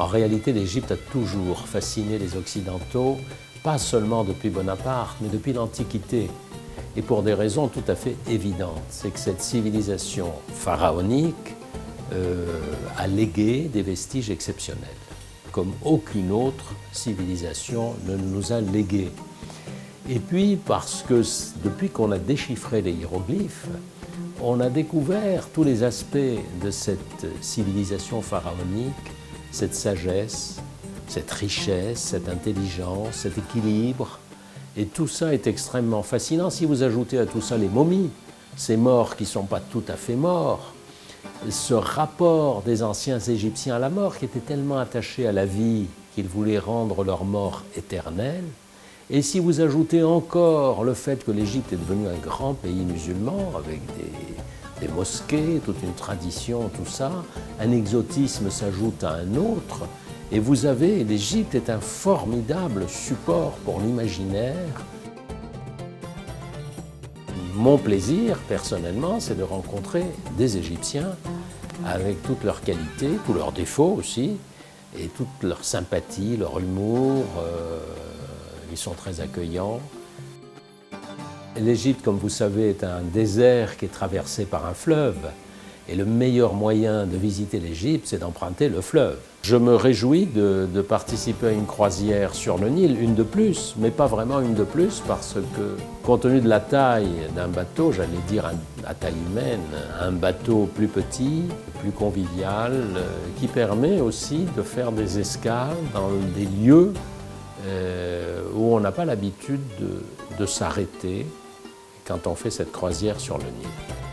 réalité, l'Égypte a toujours fasciné les Occidentaux, pas seulement depuis Bonaparte, mais depuis l'Antiquité. Et pour des raisons tout à fait évidentes. C'est que cette civilisation pharaonique a légué des vestiges exceptionnels, comme aucune autre civilisation ne nous a légué. Et puis parce que depuis qu'on a déchiffré les hiéroglyphes, on a découvert tous les aspects de cette civilisation pharaonique, cette sagesse, cette richesse, cette intelligence, cet équilibre. Et tout ça est extrêmement fascinant. Si vous ajoutez à tout ça les momies, ces morts qui ne sont pas tout à fait morts, ce rapport des anciens Égyptiens à la mort qui était tellement attaché à la vie qu'ils voulaient rendre leur mort éternelle. Et si vous ajoutez encore le fait que l'Égypte est devenue un grand pays musulman avec des mosquées, toute une tradition, tout ça, un exotisme s'ajoute à un autre, et vous avez, l'Égypte est un formidable support pour l'imaginaire. Mon plaisir, personnellement, c'est de rencontrer des Égyptiens avec toutes leurs qualités, tous leurs défauts aussi, et toute leur sympathie, leur humour. Ils sont très accueillants. L'Égypte, comme vous savez, est un désert qui est traversé par un fleuve. Et le meilleur moyen de visiter l'Égypte, c'est d'emprunter le fleuve. Je me réjouis de participer à une croisière sur le Nil, une de plus, mais pas vraiment une de plus, parce que, compte tenu de la taille d'un bateau, j'allais dire à taille humaine, un bateau plus petit, plus convivial, qui permet aussi de faire des escales dans des lieux où on n'a pas l'habitude de s'arrêter quand on fait cette croisière sur le Nil.